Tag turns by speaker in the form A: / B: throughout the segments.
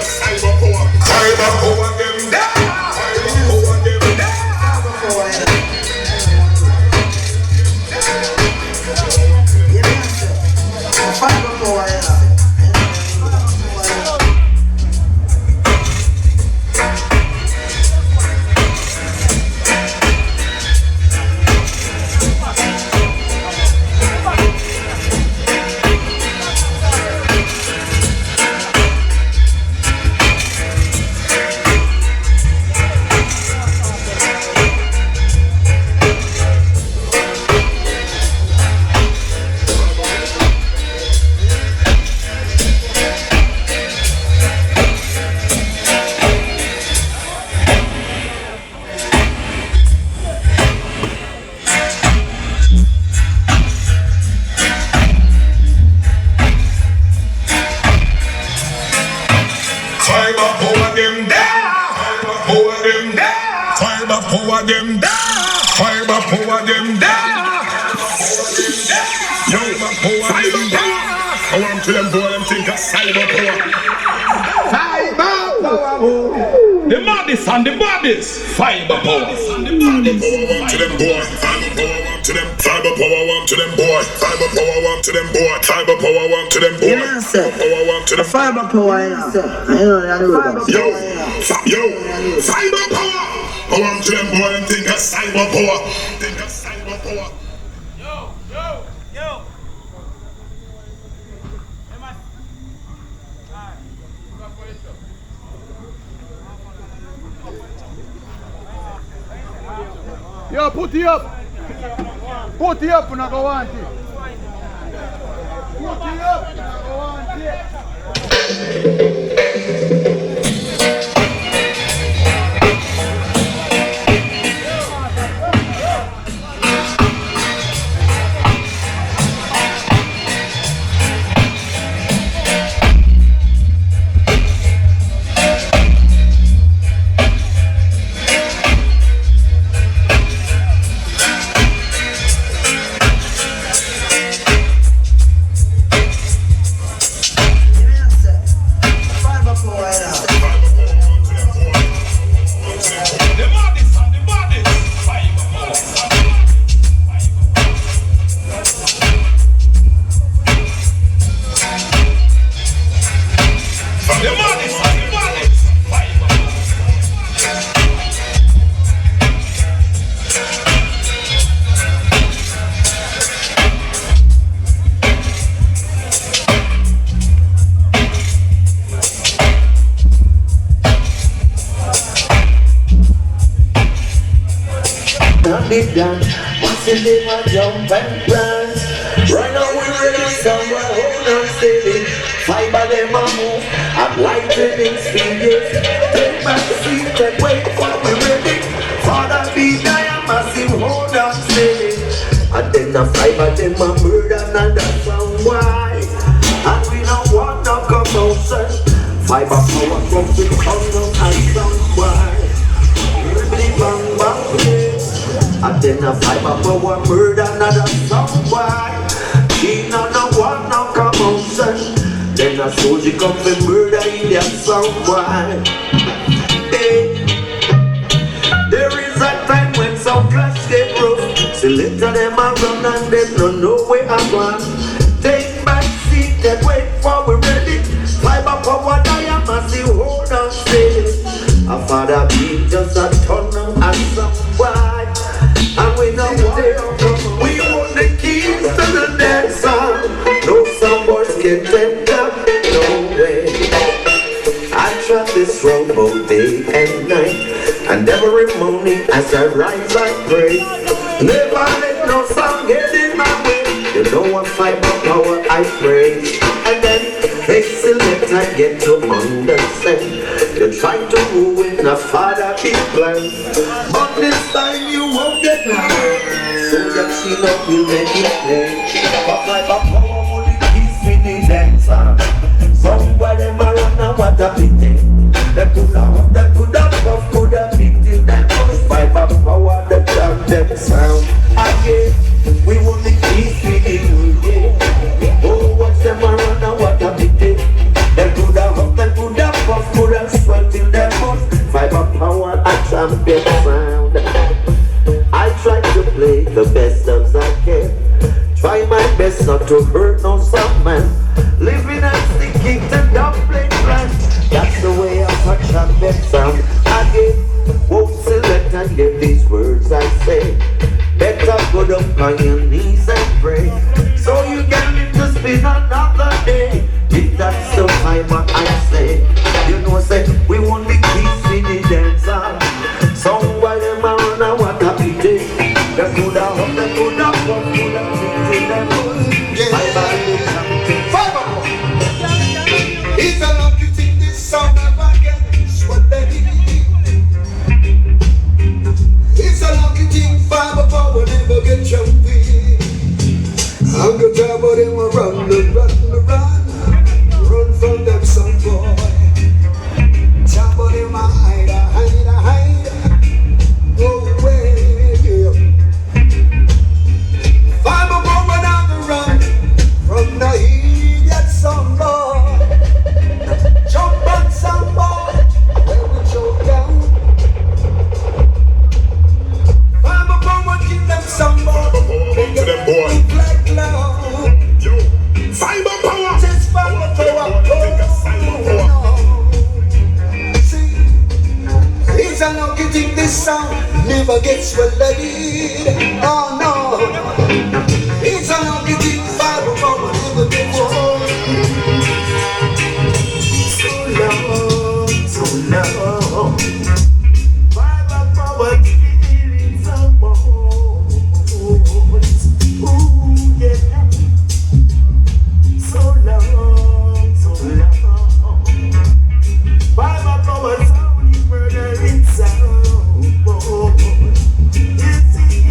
A: cyber power. Cyber power them there. Cyber power them there.
B: Fiba power, yeah.
A: Power them there, fiber power them there. Yo, power them there. I want to them boy, them think of cyber power.
B: Fiber power.
A: The maddest and the baddest. Fiber power. The maddest. Power to them boy. Fiber power want to them. Fiber power want to them boy. Fiber power want to them boy. Fiber power want to them boy.
B: Yeah, sir.
A: Power want to them.
B: Fiber power, yeah, sir. I know that.
A: Yo, fiber power. Power to them boy and think of cyber power. Think of cyber power.
C: Yo. Yo, put it up. Put it up when I go want it. Put it up when I go want it.
B: Once in them a jump and run. Right now we ready somewhere, hold on steady. Fiber them a move at lightning speed. Take back the seat and wait for we ready. Father be there, massive, hold on steady. And then the fiber them a murder and that's why. And we don't want no commotion. Fiber power from the thunder and somewhere. Everybody bang bang. And then a fiber power murder another somewhere. She no want no commotion. Then a soldier come for murder in their somewhere. Hey. There is a time when some clash get rough. So later them a run and them no know where I'm going. Take back seat and wait for we ready. Fiber power die massive hold on steady. A father beat just a ton and somewhere. And we know what we want the keys to the dance song. No some boys get them up, no way. I trust this road both day and night. And every morning as I rise I pray. Never let no song get in my way. You know what fiber power I pray. And then they select I get to understand. You try to ruin a father big plan. But this time you won't get mad. So that she know will make it play. But fiber power only keeps me the dancer. Somewhere them a run and what a pity. They could have puff, could have big till that was fiber power the jam them sound. Again, we only keep me the Oh, what's them a run and what a pity. They could have puff, touch of them sound again. Won't select and hear these words I say. Better go down on your knees and pray, so you can live to spend another day. If that's the time I say, you know say we won't be peace in the dancer. Somewhere them a run and what a pity. They coulda up, they coulda up, coulda fix them good. Fiba.
D: It's a lucky thing this song never gets sweaty. It's a lucky thing Fiba power never get jumpy. I'm gonna tell about them run from them some boy. Tell about them hide. Oh way, yeah. Fiba power down the run from the idiot some boy. Jump on some boy, where we choke down. Fiba power kill them some boy. They
A: To them boy.
D: look like love.
A: Yo, Fiba power.
D: Just Fiba power. See, it's a lucky thing this song never gets well-edited. Oh no, it's a lucky thing Fiba power never gets well-edited. So long, Fiba power killing some boys. Ooh yeah. So long. Fiba power sound is murdering sound. You see,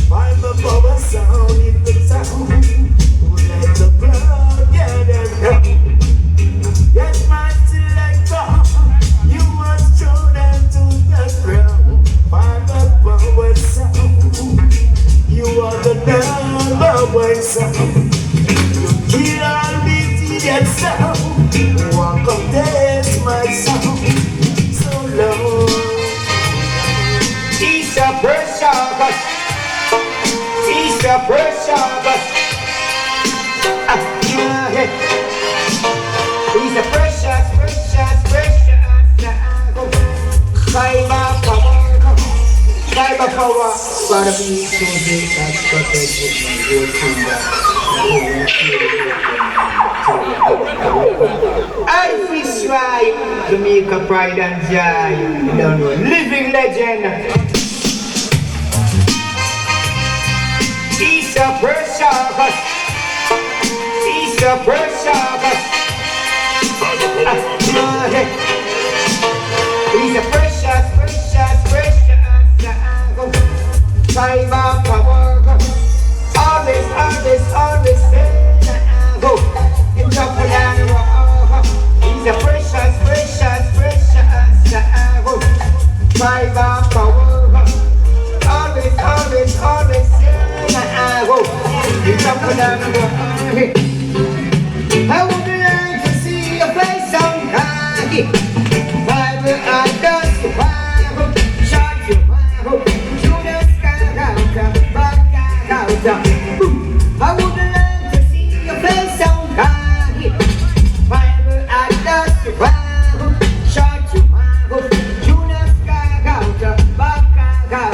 D: Fiba power sound is the sound. Who let the blood gather down? Yes, my selector, you must throw them to the ground. Fiba power sound, you are the number one sound. Kill all these idiot sound. Walk up, test my sound. So long. It's a pressure, but it's a pressure, but yeah. It's a precious. Fiba power. Para me music that's protected my good finger. I fish right, Jamaica pride and joy. You don't know, living legend. It's a pressure. It's a pressure. He's a precious. Fiba power. Always say go. In trouble and war. He's a precious. Fiba power. Always say go. In trouble and war. I would like to see you play some hockey. Fiba and dust you five, shot you five, shoot the sky out, back out. I would like to see you play some hockey. Fiba and dust you five, shot you five, shoot the sky out, back out.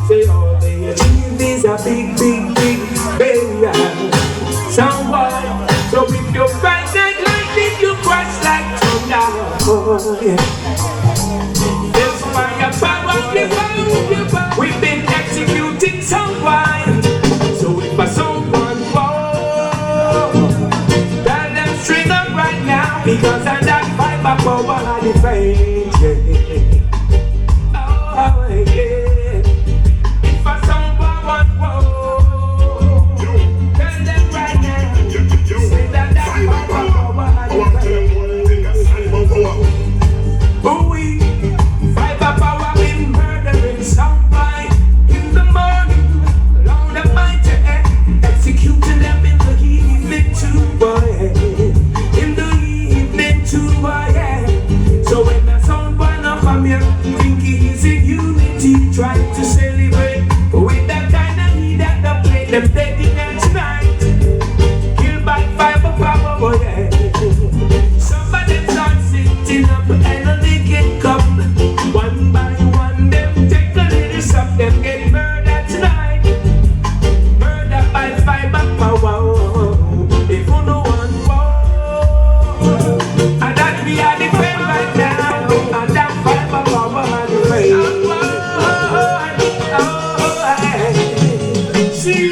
D: Say all they achieve is a big, big, big barrier. Someone, so if you fight like lightning, you crash like thunder. Oh, yeah. There's fire, power, we've been executing someone. So if a someone falls, tell them string up right now, because I that fiber power I defend. Oh, yeah. If a someone falls, tell them right now, say that fiber power I defend. Oh, we fiber power been murdering someone in the morning, along the night, executing them in the evening too, boy. In the evening too, boy. So when the someone up from here, think he's in unity, trying to celebrate with that kind of heat that they play them dead in there tonight. Kill by fiber power, boy. Somebody start sitting up and they get come. One by one, them take a little stuff, them get murdered tonight. Murdered by fiber power. If you know one war, and that we are the friend right now, and that fiber power are the friend. See,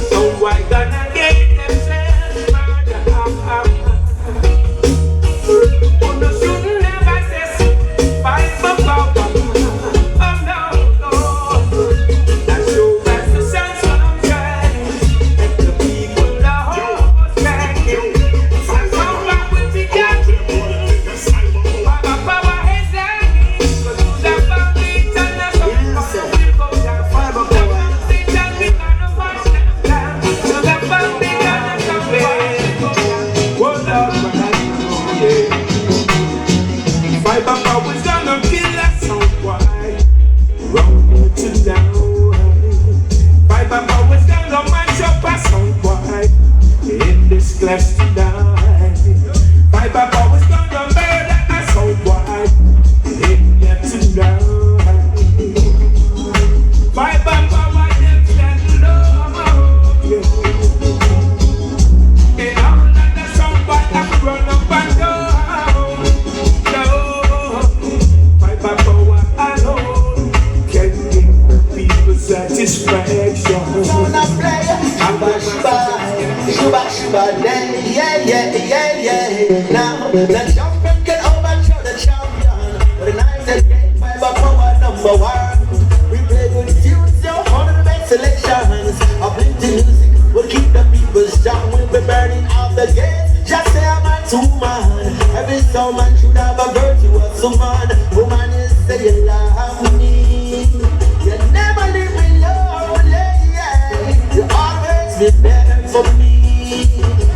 D: so why gonna get themselves murdered? Fiber power's gonna kill us, so why? Wrong to down. Fiber power's gonna mash up us, so why? In this class tonight. Fiber power's gonna murder us, so why? In here tonight. Fiber power, them stand low. And all of the sound boy have run up and down. Satisfaction.
B: Gonna play Shuba, Shuba, yeah. Now, the champion can overthrow the champion. But the nicest game, fiber power #1. We play good tunes, so one of the best selections. Uplifting music will keep the people strong. We'll be burning out the gates. Just say I'm a two-man. Every soul man should have a virtuous woman. Woman, you say you love me. You never leave me lonely, yeah. You always be there for me.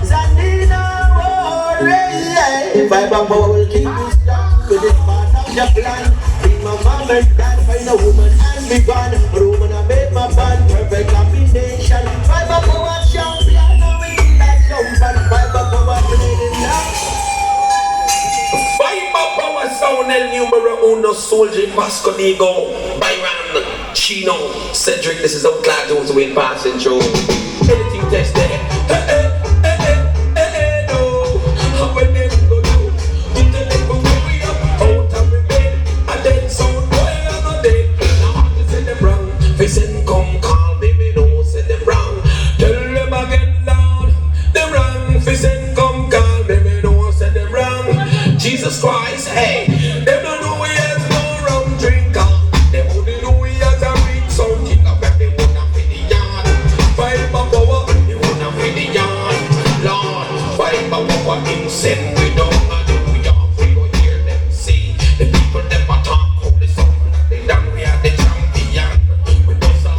B: Zanina, oh, yeah. Fiber power will keep you strong. With this part of your plan. Be my mom and dad, find a woman and be gone. A woman I made my band, perfect combination. Fiber power champion, now we need that champion. Fiber power playing now.
D: Fiber power sound el numero uno, soldier Vasco Diego, Byron, Chino, Cedric. This is OutKnow Jones with passing through. Anything text there. No. How when them go do? Put the leg go way up out of the bed, and then sound boy on the dead. Now I say them wrong. They send come call baby, no say them wrong. Tell them again loud. Them wrong. They send come call baby, no say them wrong. Jesus Christ, hey, them don't know we as no rum drinker. Them only know we as a ring sound killer. But they wanna fit the yard. Fiber power, they wanna fit the yard. Lord, fiber power insane. We don't hallelujah. We don't hear them see. The people them a talk holy song. They done we are the champion. We just a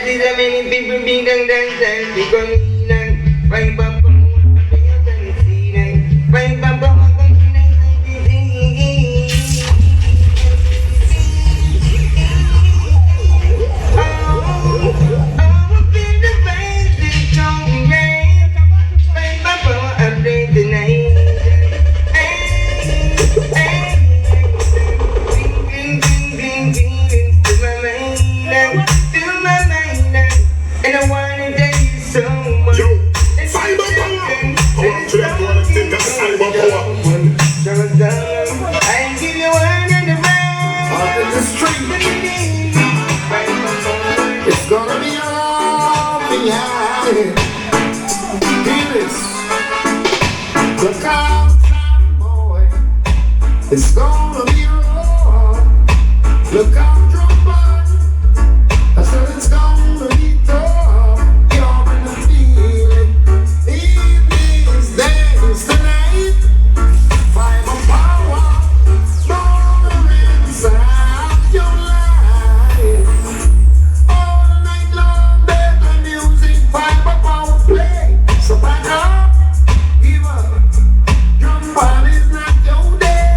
B: see the many people being dancing, because five up, five up.
D: It's gonna be all behind. Hear this. Look out, boy. It's gonna be raw. Look out, drummer. I said it's gonna be tough. You're in the feeling. Evenings, days, tonight. Fiber power. More inside your life. Fiber power play, so back up, give up. Drum band is not your day.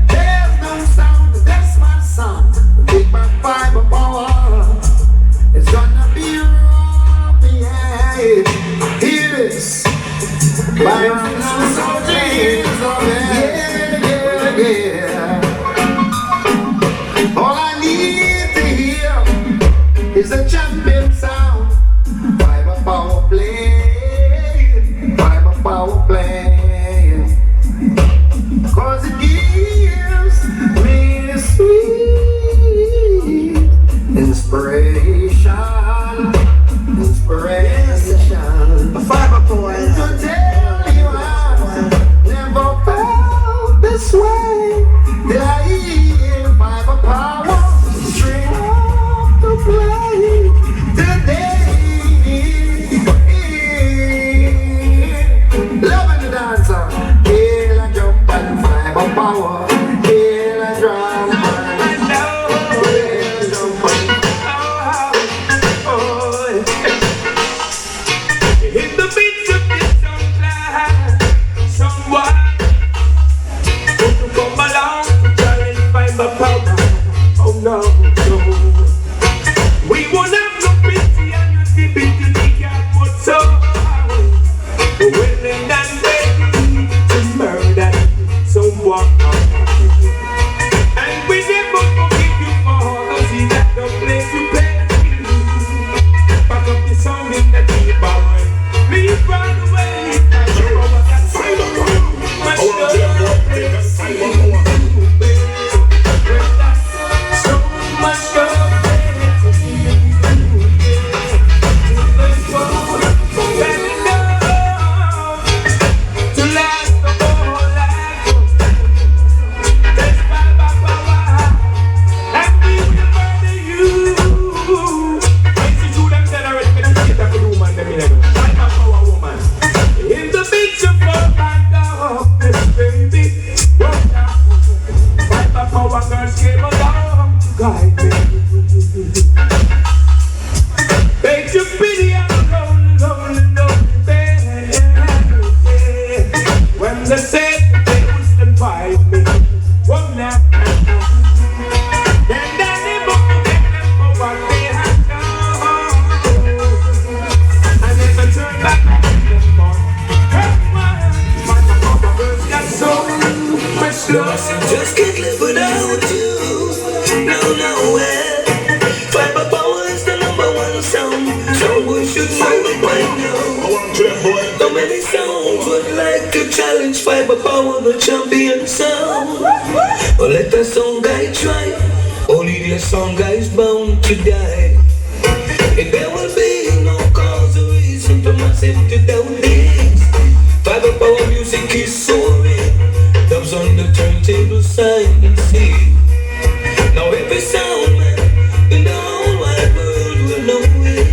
D: There's no sound, that's my sound. Big back fiber power, it's gonna be raw behind. Hear this, fiber yeah. All I need to hear is a champion sound. Power play, fiber power play, 'cause it gives me sweet inspiration, inspiration. Fiber power to tell you I never felt this way. Till I hear fiber power string up to play today. Loving the dancer, hail and jump and fiber power, hail and drum and hail and jump and
E: in the midst of this sunlight, someone who come along to challenge fiber power. Oh no, no. We won't have no pity and no sympathy, we can't put so. Willing and ready to murder someone. And we never forgive you for those who got no place to play. Back up the sound in the deep and leave right away. So much love.
F: Just can't live without you. No, no way. Fiber power is the #1 sound. Someone should know it by now. So many sounds would like to challenge fiber power, the champion sound. But let the song guy try. Only the song guy is bound to die. And there will be no cause or reason to massive to down this. Fiber power music is soaring. Dubs on the turntable sign and see. Now every sound man in the whole wide world will know it.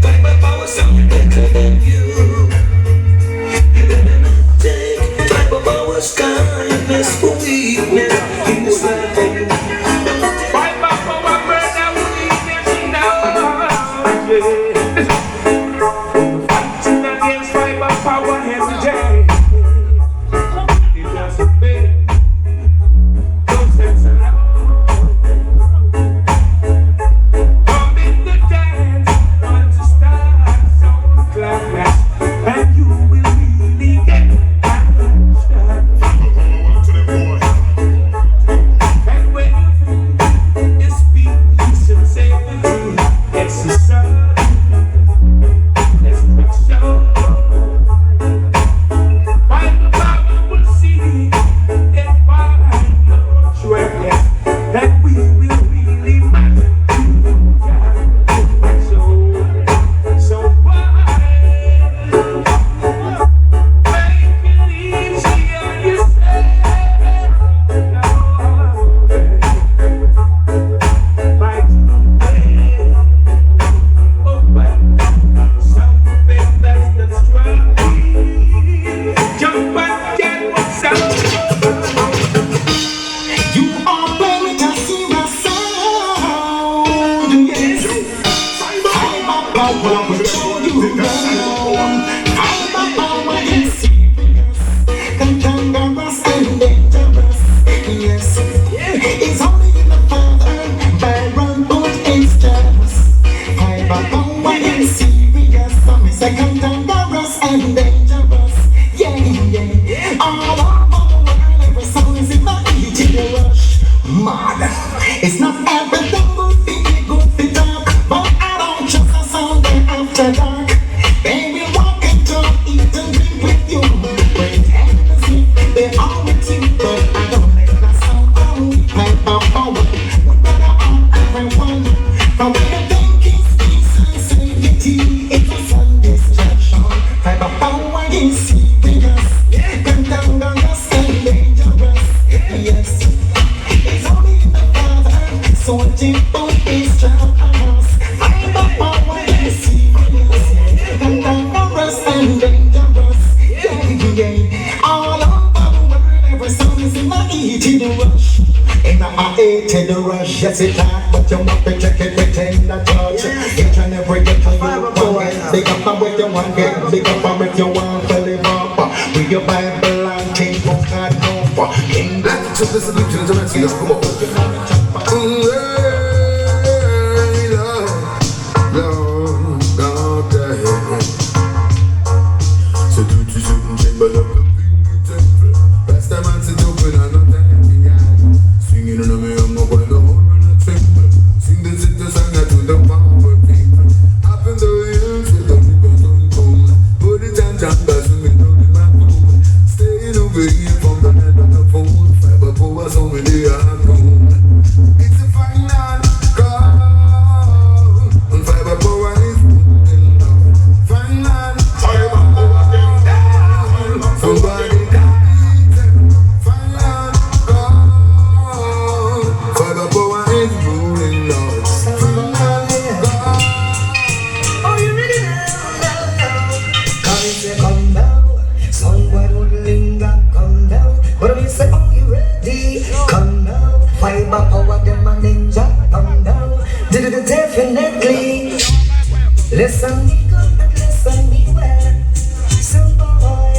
F: Fiber power sound better than you. You better not take fiber power's kindness for weakness in this life.
E: Fiber power burn out weakness now.
D: power will show you love. Fiber power is serious, cantankerous and dangerous. Yes, it's only in the Father, Byron, but it's just fiber power is serious. Some is a cantankerous and dangerous. Yeah, yeah. All over the world, every sound is in the heat in the rush. Mad. It's not everything good for talk, but I don't trust the sound day after dark. They will walk and talk, eat and drink with you. Pretend to sleep, they all with you, but I don't let the sound on. Fiber power, we better on everyone. From where you think it's peace and safety, it's a sun distraction. Fiber power is serious, cantankerous and dangerous. Yes, it's only in the Father, so deep is us. Fiber power is serious, cantankerous and dangerous. Yeah. All over the world, every sound is in the heat in the rush. In the heat in the rush, yes it hard, but you want to check it within the touch. Each and every day you want get big up and with you want get big up and with you want to live up. With your Bible and King of God over.
G: Let's just listen to the Jamaican, come on. So do to certain chamber of the big temple. Last time I said open and not time began. Singing on me, I'm not going to hold on a tremble. Sing the city song to the power people. Up in the hills with the ribbons on cold. Put it down, jambas, swinging down in my pool. Staying over here from the night of the phone. Fiber power, so many are gone. It's a final call. And fiber power is moving down. Final fiber power down. Somebody beat them. Final call. Fiber power is moving down. Final call.
F: Oh, you ready now? Come say come down. Somewhere would linger, come down. But we say, oh, you ready? Come down. Fiber power, them a ninja, come down. Definitely. Listen me good and listen me well. Some boy,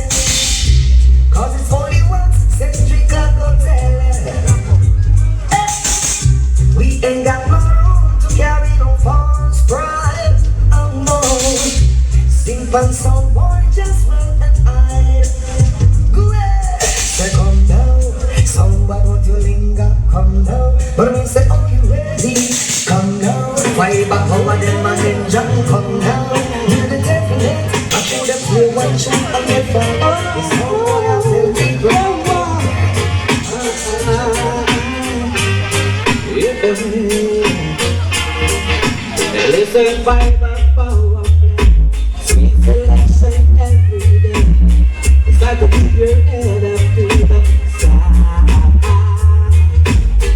F: cause it's only once century clock go tell. We ain't got no room to carry no false pride. Oh no. Simple sound boy, just run and hide. Go ahead. Say come down. Somebody want to linger, come down. But we say, oh, you ready? Come down. Fiber power, them a ninja, come down. Do the definite. I show them play one shot and get for it's no boy, I tell people. Listen, fiber power play. Sweet selection every day. It's like to keep your head up to the sky.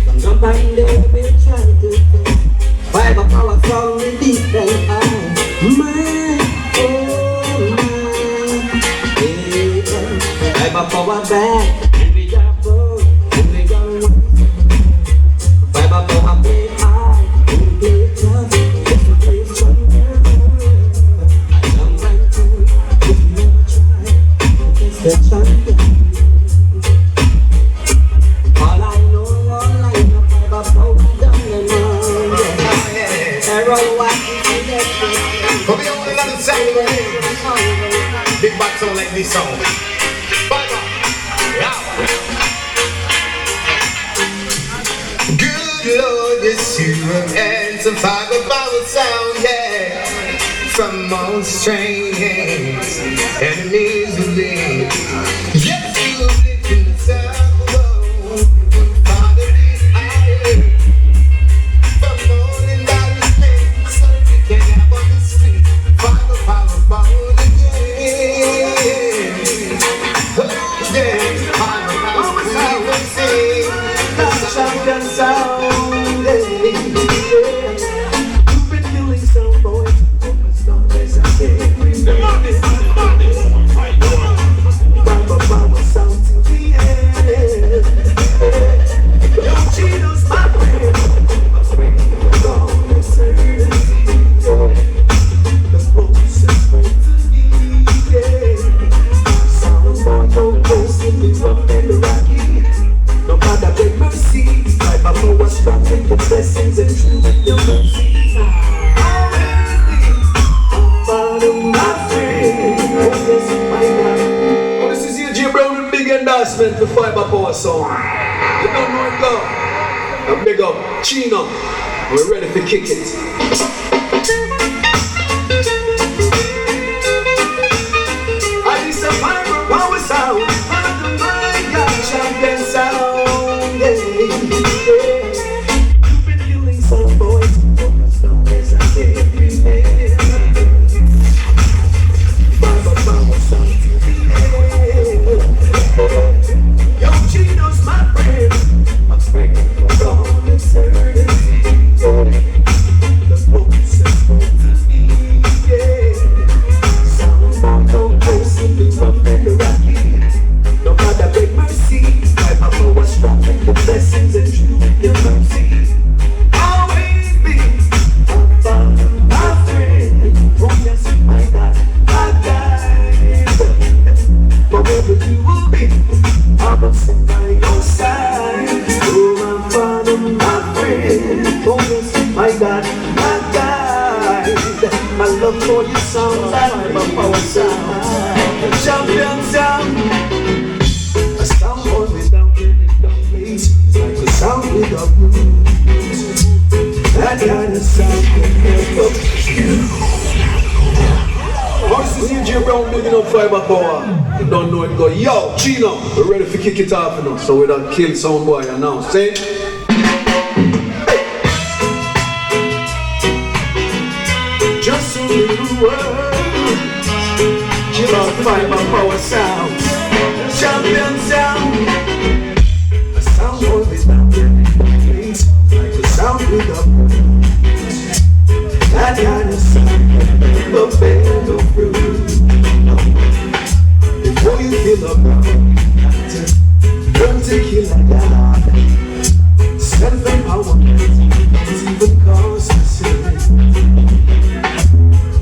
F: From jumping there, we try to think. Fiber power from the deep and high. My, oh my, yeah. Fiber power back, and we are both, and we are one. Fiber power play high, and we play tough. It's a place stronger. I jump right through, if you never try, it's the champion. All I know, fiber power down the mountain. Arrow walking to the street.
G: But we only let it sound big bad sound like this song. Fiber, yeah. Good Lord, yes you and some fiber power sound, yeah. From all strange enemies of me. Yes, you live in the south world. Father, I from morning by the street, so you can have on the street. Fiber power ball again. Oh yeah, fiber power sing.
F: The champion sound, yeah. You've been doing some boys, open stories and
A: The maddest,
H: represent the Fiba Power sound. You don't know it, go. And big up Chino. We're ready to kick it. I used to Fiba Power sound. Champion sound. You've been killing some boys. As I say every day. Fiba Power sound. Yo, Chino's my friend. I'm speaking for all eternity. The focus is for me, yeah. Someone go close and do up in the rocky. No matter big mercy, I'm always strong in the blessings and true in your mercy. Always be my father, my friend. Oh yes, my God, my guide. Wherever you will be, I'm a sit by your side. Oh, my father, my friend. Oh, yes, my God, my guide. My love for you sounds like my power sound. Champion sound. A sound boy without any place. Like a sound without roots. That kind of sound can help you. This is UJ Brown bigging up Fiba Power. You don't know it, go, yo, Chino, we're ready to kick it off, you know, so we don't kill sound boy, and now, see? Just a little word, chill out Fiba Power sound, champion sound. A sound boy without any place, like a sound without words. That kind of sound, the band of fruit. Before you kill a brown, learn to kill a dog. Self-empowerment, it's even cost a sin.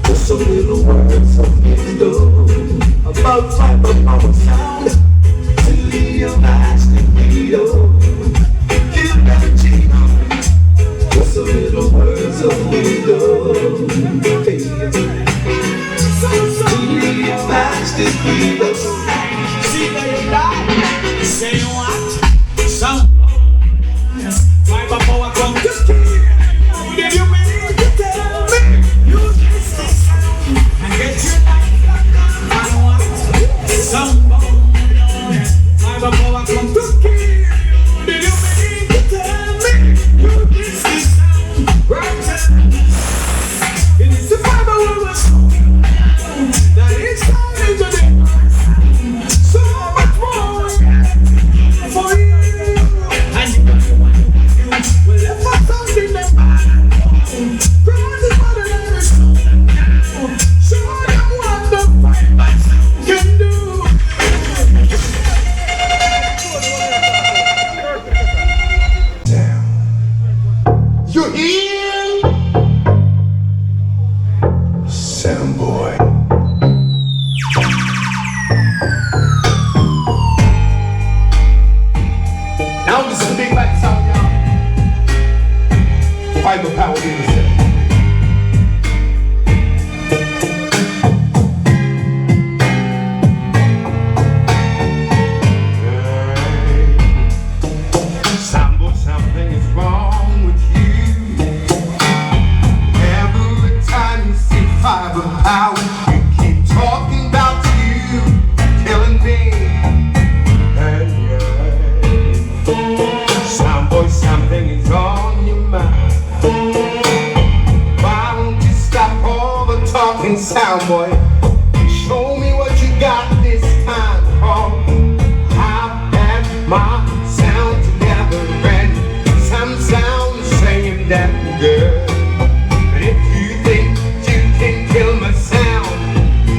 H: Just some little words of wisdom about Fiba Power sound. To your master freedom, kill that Gino. Just some little words of wisdom. Master freedom. See where you die. Say what? Some Fiba Power come to steal. Did you mean to tell me? You just say something and get your life back. I want some Fiba Power come to steal. Did you mean to tell me? You just say something right now. It is the Fiba Power that is time into the so much more for you. And you will ever something that God is what it is. Show them what the Fiba can do.
G: You hear? Sound boy. Now this is the big bad sound, y'all. Fiba Power in the center.
I: Sambo, something is wrong with you. Every time you see Fiba Power, you keep talking about you, killing me. Sambo, something is on your mind. Why don't you stop all the talking, sound boy? Show me what you got this time. Oh, I have my sound together and some sound singing that good. But if you think you can kill my sound,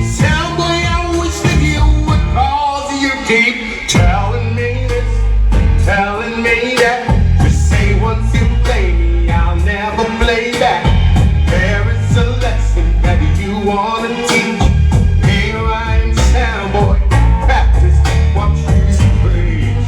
I: sound boy, I wish that you would cause you keep telling me this, telling me that. Just say once you play me, I'll never play back. There is a lesson that you wanna teach. Here I am, sound boy, practice what you preach.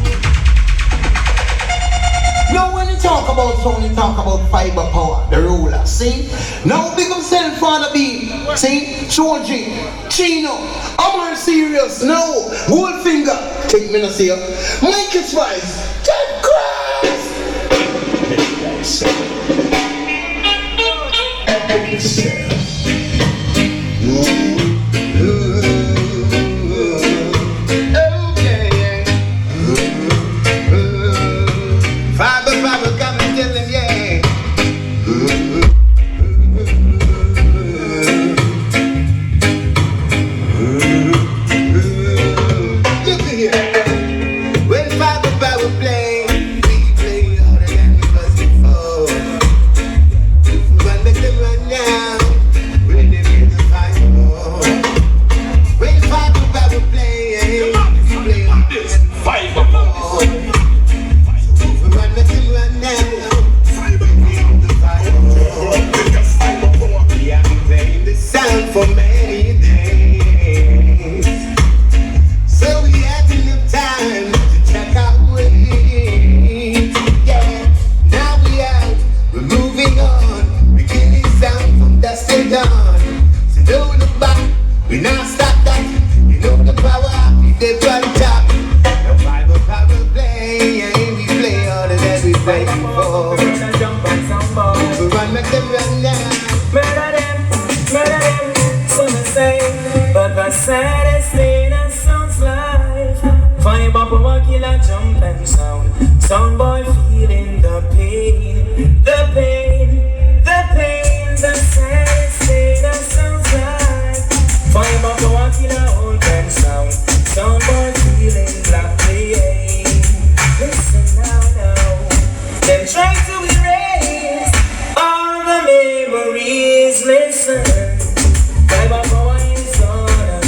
G: Now when you talk about sound, you talk about Fiba Power, the ruler, see? Now big up self for the beat. See? Georgie, Chino, I'm on serious. No, whole finger. Take me to see you. Michael Spice, Ted Cross. Fiba, come and tell him, yeah. Look at here. When Fiba will play, we play harder than we was before. Run, make them run now. When they get the fire more. When Fiba will play, we play harder than
A: Fiba Powers.
G: run, make them run now. We have been playing this sound for many days, so we had enough time to check our ways. Yeah, now we out, we're moving on. We killing sound from dusk till dawn. So don't look back, we not stop that. You know the power, we live on top. No Bible power play, yeah, we play harder than we played before. So run, make them run now.
E: Murder them, so they say. But the saddest thing that sounds like Fiba power killer jumping sound. Sound boy feeling the pain, the pain, the pain. The saddest thing that sounds like Fiba power killer open sound. Sound boy feeling the pain. Listen now. Them try to erase all the memories. Listen, Fiba power is gonna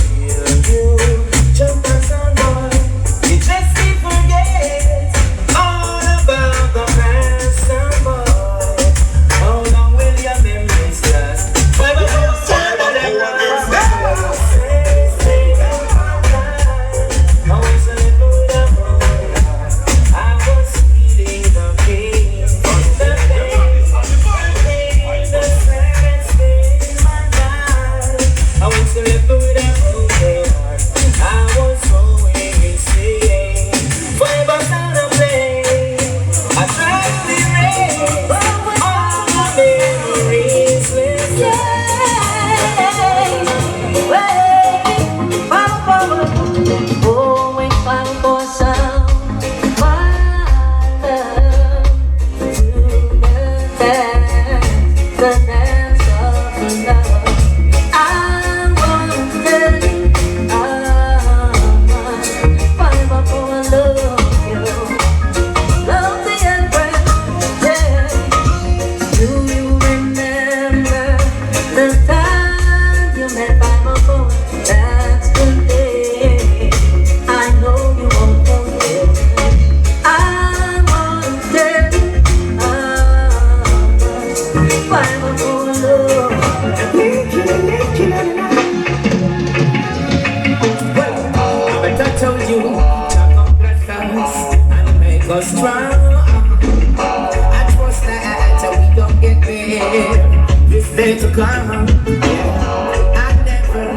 E: kill you. Jump and sound boy, you just can't forget all about the past. Sound boy, how long will your memories last? Fiba power stand on that one. Say that one time. I was a little bit of a I was feeling the pain, the pain, the saddest thing in my life. I was a little bit of a I was going insane. Fiba sound of play. I tried to erase all the memories. Listen.
J: Oh, wait, Fiba for sound. The dance of love. I wanna tell you, Fiba for I love you, love the embrace. Yeah. Do you remember the time you met Fiba for? That's the day. I know you won't forget. I wanna tell you, Fiba for I love you.
E: I better tell you, chop up the dance and make us strong. I trust that we gon' get there, this day to come. Yeah. I never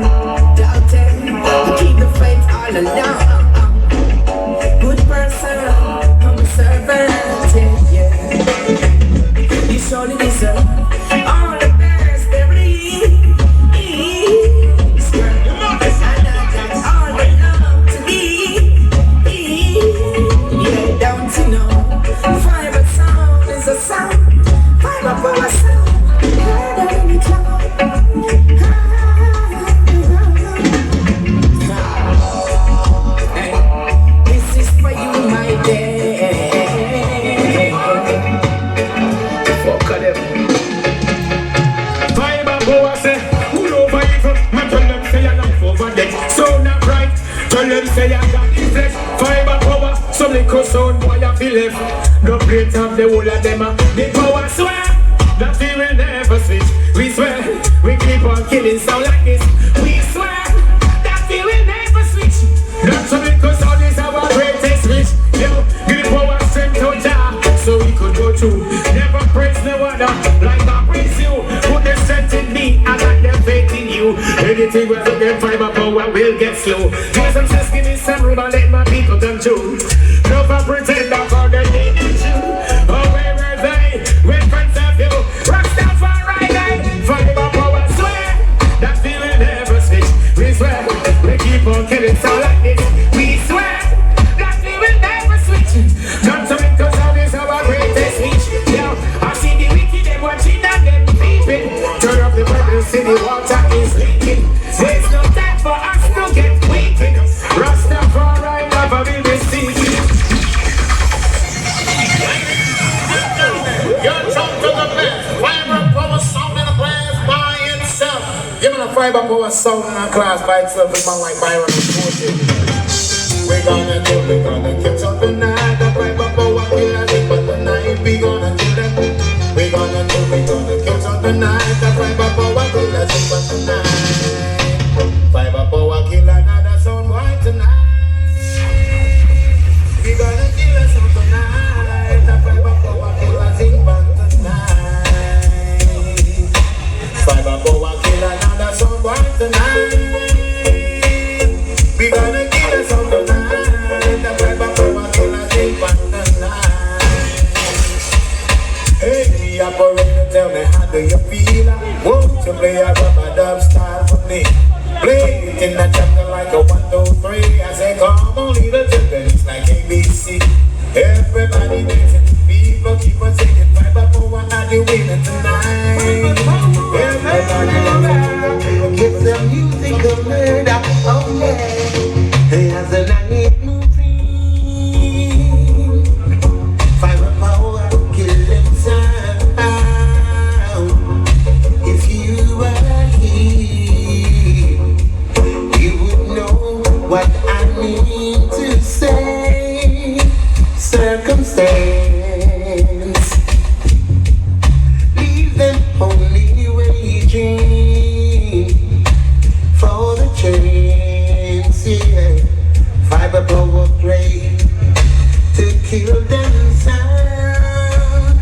E: doubted, I keep the faith all along. Good person, I'm a servant, yeah. You surely deserve all the best there is. Fiba sound is a sound. Fiba power sound. Harder than you hey, this is for you, my day. Fuck them. Fiba power say, who over evil? Man tell them say I'm over dead. So not right. Tell them say I got this flesh. Fiba power, some little sound boy I feel left. The plate of the whole of them, the power swear that we will never switch. We swear, we keep on killing sound like this. We swear that we will never switch. That's so because all is our greatest wish. Yo, give the power strength to Jah, so we could go through. Never praise no other like I praise you. Put the strength in me, I got the faith in you. Anything was again, fiber power will get slow. Jesus just give me some room and let my people come true. Never pretend that for the day is you. Oh, where were they? When friends of you. Rastafari guy, fiber power swear. That feeling never switch. We swear, we keep on killing sound like this. We swear, that feeling never switch. Come to me cause all this our greatest speech. Now, I see the wicked, them watching and them peeping. Turn up the burden, see the water is leaking. There's no time for us to get weakened. Rastafari never will be seeking.
I: You're jumped to the best. Fiber power sound in a class by itself. Give me a fiber power sound in a class by itself. It's man like Byron and Fortune. We're gonna catch up tonight. The fiber power killers in but tonight we gonna kill them. We're gonna catch up tonight. The fiber power killers in but tonight. Fiber power killer, now that's sound white tonight. We gonna kill us out tonight. The fiber power killers in but tonight. Fiber power killer, now that's sound white tonight. We gonna kill us out tonight. The fiber power killers in but tonight. Hey, the operator, tell me how do you feel? Won't you play a rubber dub style for me? Play it in the chapter like a 1, 2, 3. I say, come on, little children, it's like ABC. Everybody dancing, people keep on singing. Fiber power, are you winning tonight? Everybody dancing,
B: Give the music a murder, oh yeah. As a night moving, fiber power, killing sound. If you were here, you would know what I mean to say. Circumstance, leave them only waging for the chance, yeah. Fiber power play to kill them sound.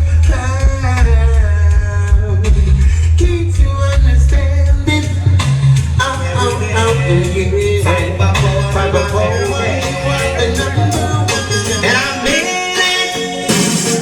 B: Can't you understand it? Fiber power, the number one. And I mean it.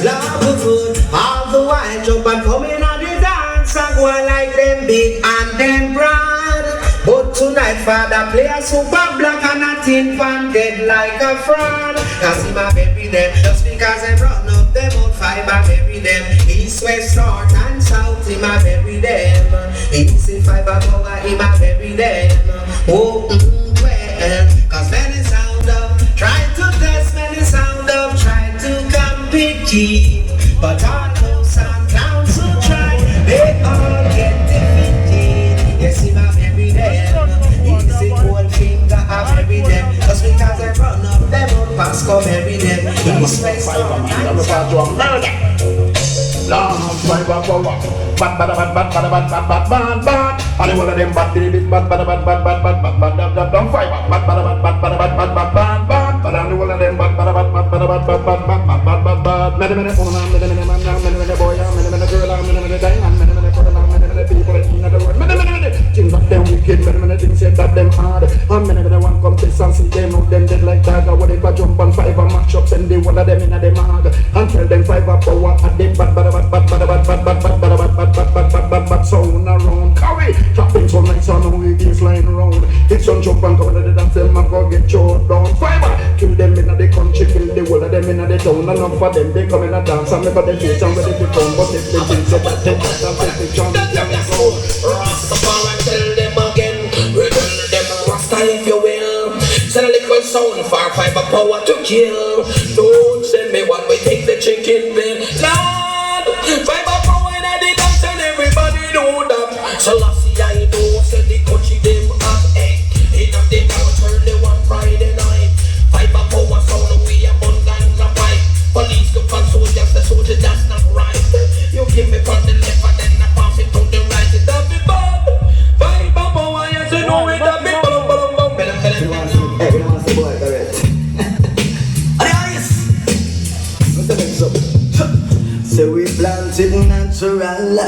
B: Love the food, all the white jump and coming on the dance. I go like them big and them broad. But tonight, Father, play a super black and a tin pan dead like a fraud. Cause him a bury them, just because they run up them out, fiber bury them. East, west, north and south, him a bury them. East in fiber power, him a bury them. Oh, well, cause many sound up, try to test, many sound up, try to compete. But all those sound clowns who try, they all get defeated. Yes, him a bury them. Easy cold finger a bury them. Just because they run up them out, pass come bury them. East, west, north and south.
I: Lord, fiber power. Bad, bad, bad, bad, bad, bad, bad, bad, bad, bad. And all of them bad, bad, bad, bad, bad, bad, bad, bad, bad, bad, bad, bad, fiber. Bad, bad, bad, bad, bad, bad, bad, bad, bad, bad. But and all of them bad, bad, bad, bad, bad, bad, bad, bad, bad, bad, bad, bad. Many, many woman, many, many man, many, many boy, many, many girl, many, many diamond, many, many brother, many, many people in the world. Many, many, many things that them wicked, many, many things that them hard. And many, many one come test and see them out, them dead like dagger. Whatever jump on fiber match up, send the one of them in the mag. And tell them fiber power and them bad, bad, bad, bad, bad, bad, bad, bad, bad, bad, bad, bad, bad, sound around. Carry, chopping so nice on the wheels line around. It's on jump and go to the dance, them and go get choked down. Fiber, kill them in the country, kill the whole of them in the town. Enough for them, they come in a dance and make the face and ready to come. But if they think that they can't take the chance,
F: Rastafari, tell them again. Tell them Rasta if you will. Send a little sound for fiber power to kill. Don't send me one way, take the chicken bill. Lord, fiber power in the dance and everybody know that. So last year I know, send the country them up. In the day, early one Friday night. Fiber power sound, we are on guns and white. Police look for soldiers, the soldier that's not right. You give me from the left and then I pass it to the right. It does be bad. Fiber power, yes you know it does be bad.
B: So we planted natural,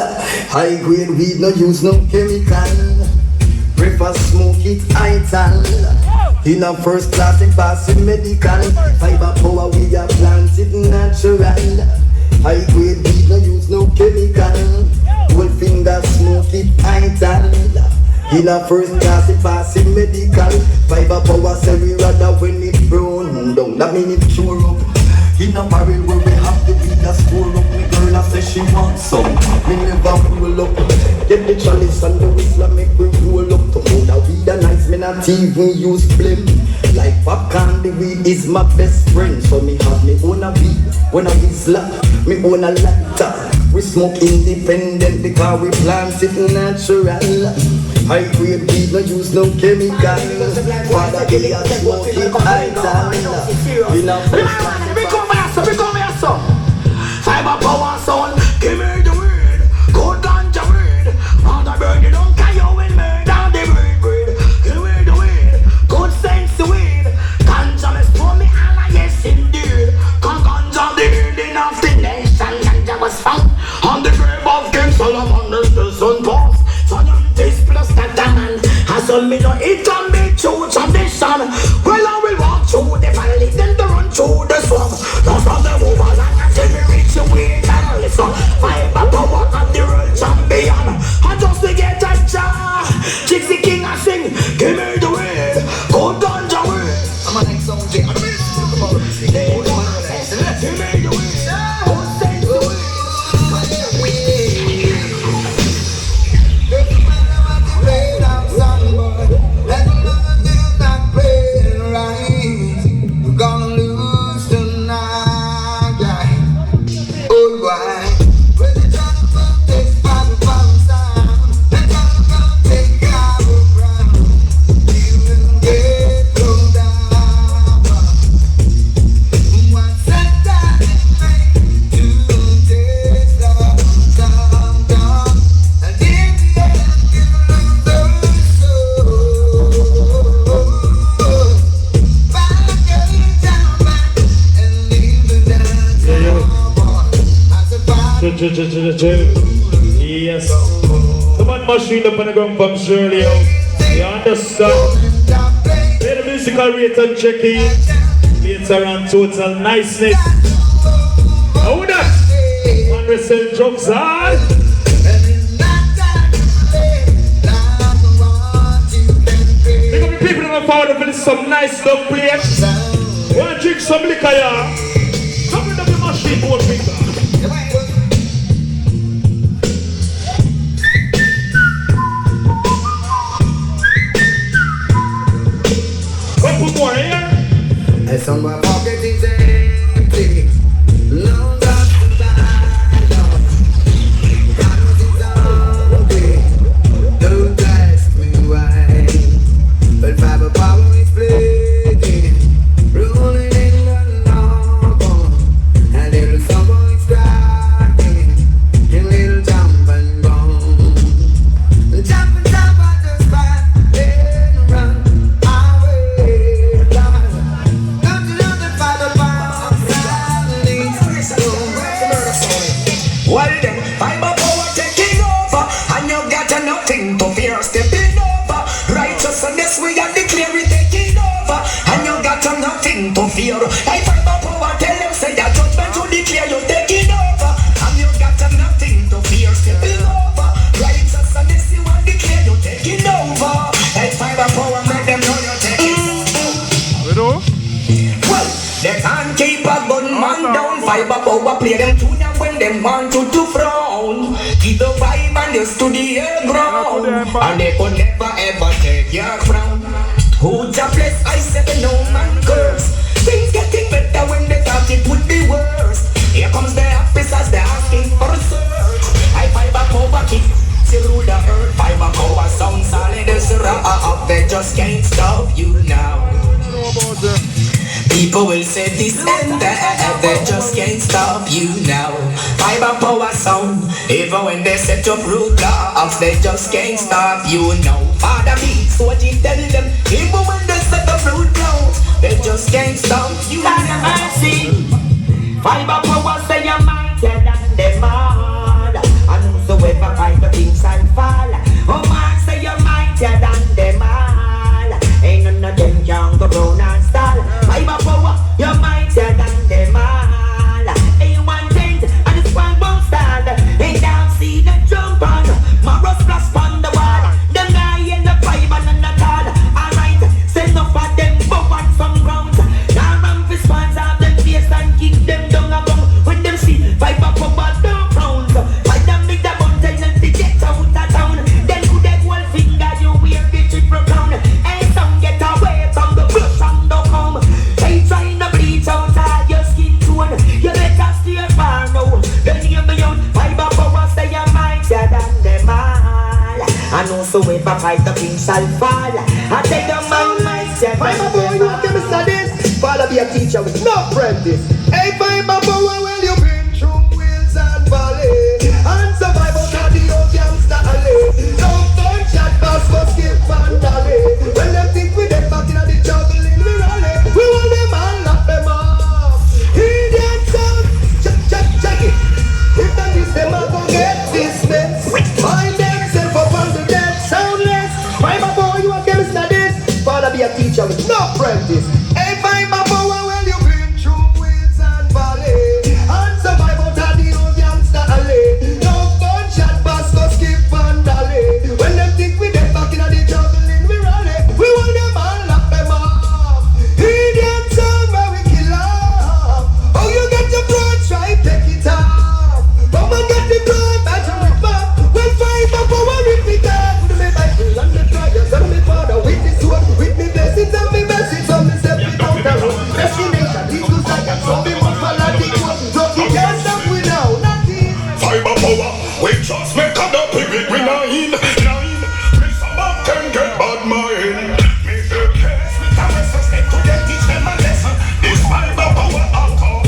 B: high grade weed, no use no chemical. prefer smoke it ital. In a first class it passing medical. Fiber power we are planted natural. High grade weed no use no chemical. Whole finger smoke it ital. In a first class it passing medical. Fiber power say we rather when it brown down. That mean it cure up. In a barrel where we have the weed that score up. Me girl I say she wants some. Me never pull up. Get the chalice and the whistle make we roll up. To hold a weed a nice me not even use blame. Like popcorn the weed is my best friend. So me have me own a weed. When I whistle me own a lighter. We smoke independent because we plant it natural. High grade weed no use no chemical. Father give us smoke it ital. In a first class
H: Fiber power sound, give me the word. Go ganja word. On the bird, you don't carry you in murder the bird. Give me the word. Good sense the weed. Ganja is for me, Allah, yes indeed. Cause ganja the building of the nation. Ganja was found on the grave of King Solomon. The sun boss. Scientist plus that man. Has on me no it on me true tradition. Well, I will walk through the valley, then to run through the swamp. Lost on the over and until we reach the way and listen. Fiber power and the world champion. I just to get a jar. Jixie King I sing. Give me the way. Go ganja way. I'm an ex-song J. Give me the way.
E: Yes. The man machine up on the ground from Shirley. You understand? Play the musical rate and check in. Later on total niceness. How that? Man we sell drugs hard. Pick up the people in the powder for this some nice stuff plate. Want to drink some liquor, yeah? Come in the machine, both people. Couple more here.
G: And some my pocket is empty. No doubt about it. God knows it's hungry. Don't ask me why. But fiber power is playing. Rolling in the long ball. And little someone is cracking. In little jump and boom. Jump and jump at the spot. Then run.
H: Well then, fiber power taking over, and you got nothing to fear stepping over. Righteousness we are declaring taking over, and you got nothing to fear. Hey, fiber power tell them say that judgment to declare you taking over, and you got nothing to fear stepping over. Righteousness you are declare you taking over. Hey, fiber power make them know you're taking over. Well, they can't keep a gunman down. Fiber power play them tune when them want to frown. Keep the vibe and you to the ground, and they could never ever take your crown. Who just bless I said no man curse. Things getting better when they thought it would be worse. Here comes the officers, they're asking for a search. I fiber power kick through the earth. Fiber power sound solid as a rock. They just can't stop you now. People will say this and that, they just can't stop you now. Fiber power sound, even when they set up roadblocks, they just can't stop you now. Father beats what you tell them, even when they set up roadblocks, they just can't stop you now. Mercy. Fiber power say you're mightier than them all, and whosoever find the things and fall. Oh man say you're mightier than them
B: And whosoever fight the king shall fall. I tell the man myself.
I: Fiba boy, you want to studies? Father be a teacher with no apprentice. Hey, Fiba boy, well you been through hills and valleys and survive out of the old gangster alley. Don't gunshot pass for skip and dolly. When them think we dead back in the juggling we rally, we want them and lock them off. Idiot sound, check it. If that is them, I go get dismissed. Find themselves up on the dead soundless. Fiba boy, you want to studies? Father be a teacher with no apprentice. Hey, Fiba boy, well you been through hills and valleys and survive out of the old gangster alley. No gunshot pass go skip and dolly. When them think we dead back in the juggling we rally, we want them and lock them off. Idiot sound where we kill off. Oh, you get your blood, try take it off. Come and get the blood, match and rip up. Well, Fiba boy, rip it off. With me Bible and me prayers and me father with the sword, with me blessings and me message. So me step it out the road. Destination, these two seconds, so me must follow the code. So you can't stop we now, not it.
A: Fiba power, we just make a the pivot, we 9. We some of them get bad mind. Me the case, we can step to them, teach them a lesson. This Fiba power alcohol.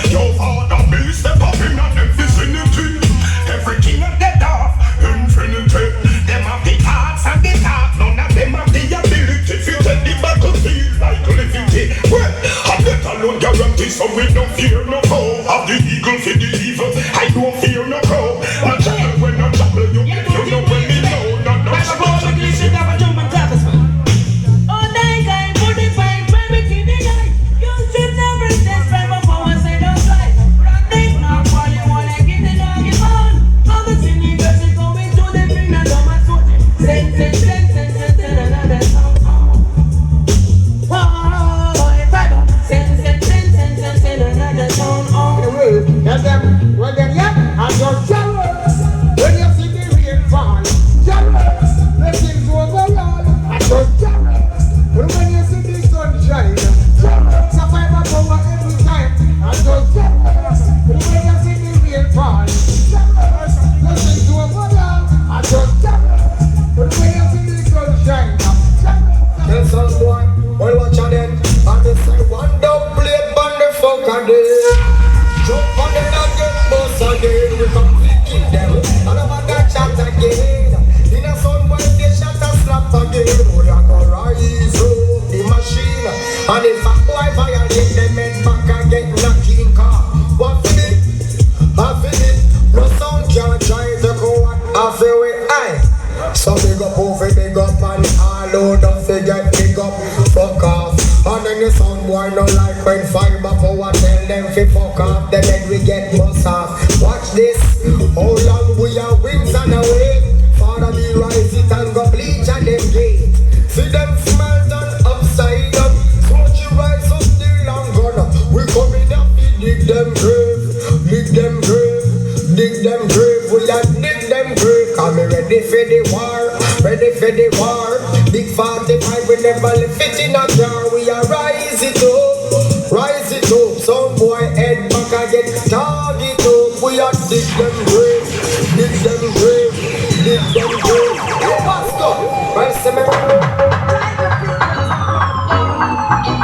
A: Your father be step up in the vicinity. Everything of the dark, infinity. Them have the hearts and the talk, none of them have the ability. If you take the battlefield like liberty, well, and that alone guarantee, so we don't fear no foe. Have the eagle for the evil, I don't fear no crow. No trouble when no trouble, you know when me know, not no trouble.
I: Well then, yeah, I'm just jealous. When you see the rain fall, jealous. The things overall, I'm just jealous. But when you see the sunshine, jealous. So Fiba power every time, I'm just jealous. But when you see the rain fall, jealous. The things overall, I'm just jealous. But when you see the sunshine, jealous. Tell some boy, well watch out then. And they say one dog play band the fuck a day. Jump on the dog and bust again. We come kill them. And I'm a got shot again. In a sun boy they shot a slap again. We are gonna rise up the machine. And if a boy violate them head back and get knocking car. What for it? Half in it. No sound can't try to go half away. Aye. So big up over, big up and all load up, they get big up, fuck off. And then the sound boy no like when Fiba power tell them fi fuck off. Then we get bust off. Watch this, how long we are wings and away. Father be rise it and go bleach and them gate. See them smell done upside down. So you rise up the long gun. We coming up to dig them grave, dig them grave, dig them grave. We are dig them grave. Come ready for the war, ready for the war. Big 45 we never left it in a jar. We are rise it up, rise it up. Some boy head back and get target up. We are dig them grave, dig them grave, dig them grave. Hey Pastor, rise to me.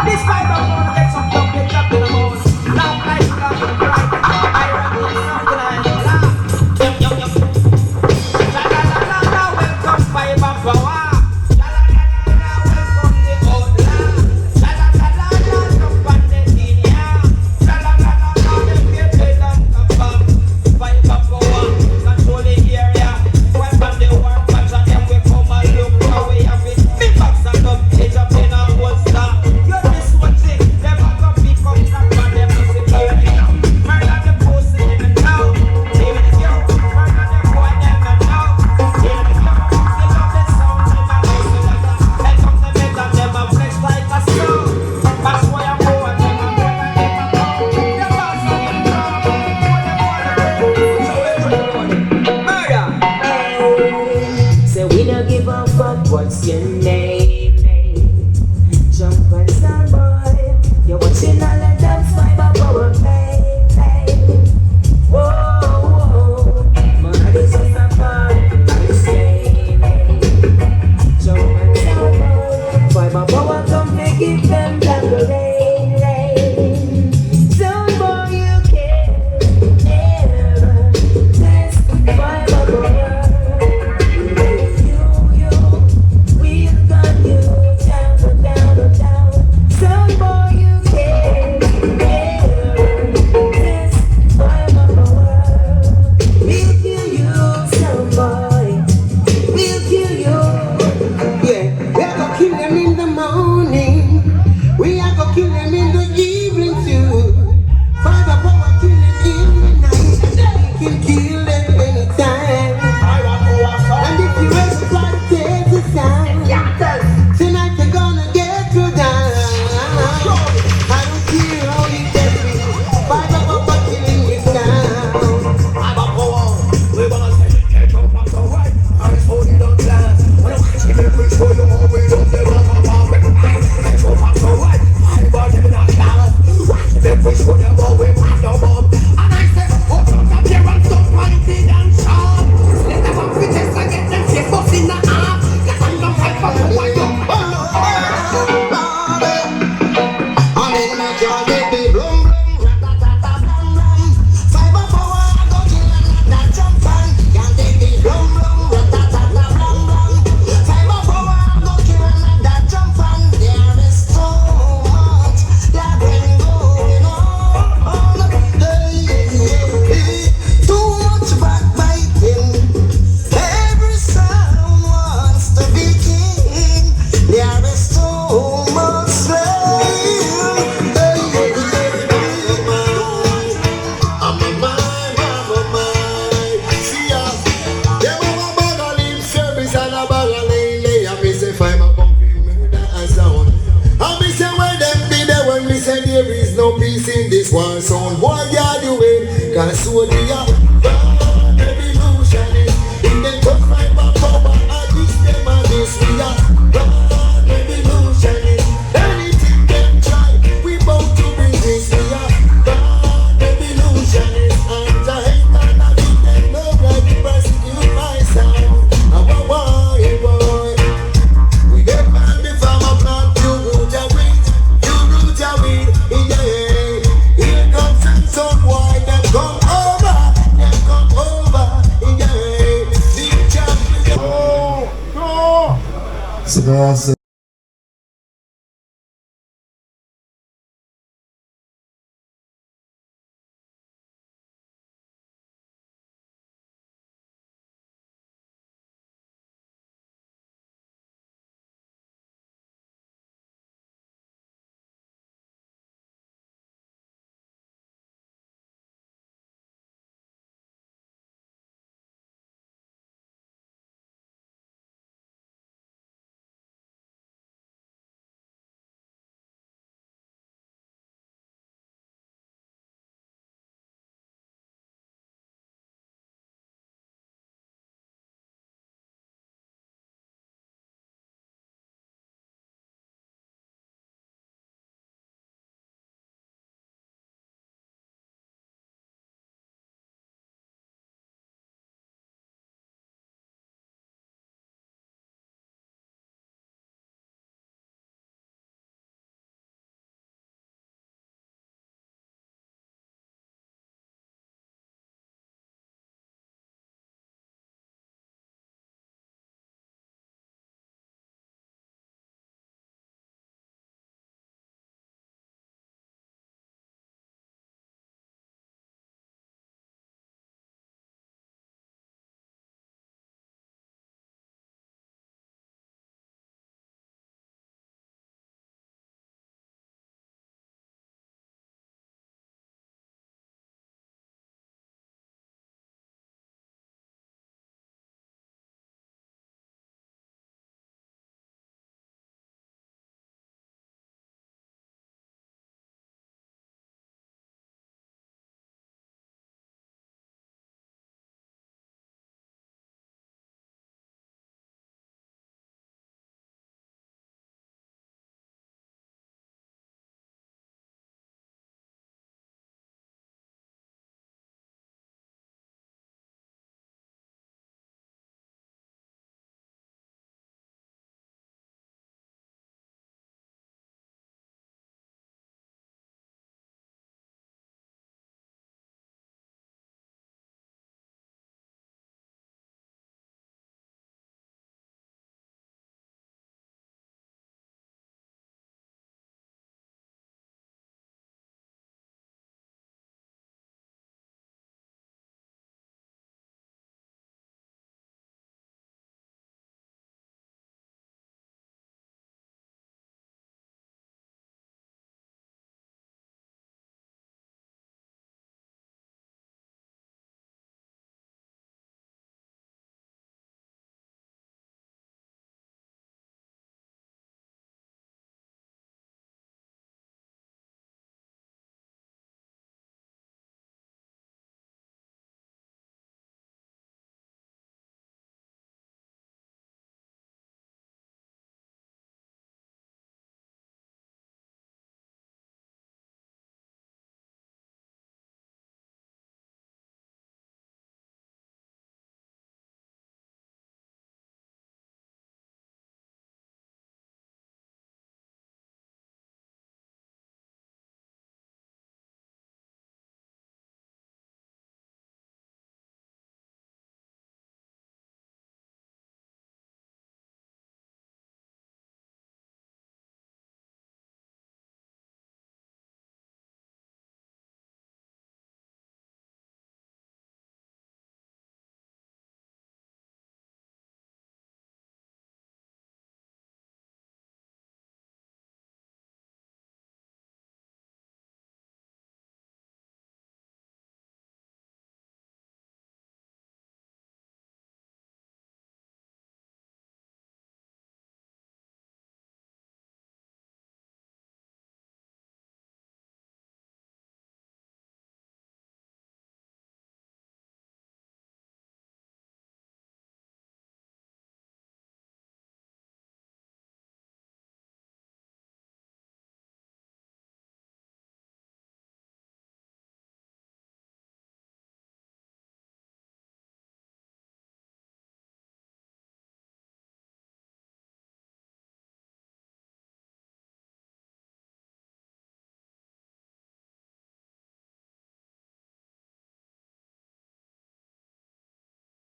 E: This Fiba gonna get some young bitch up in the morning. Long life, long life. I run something like that. Yup. La welcome Fiba power.
B: What's your name? Jump and stand boy. You're watching all the dance Fiba power play. Whoa, man, this is a part of the same.
K: awesome.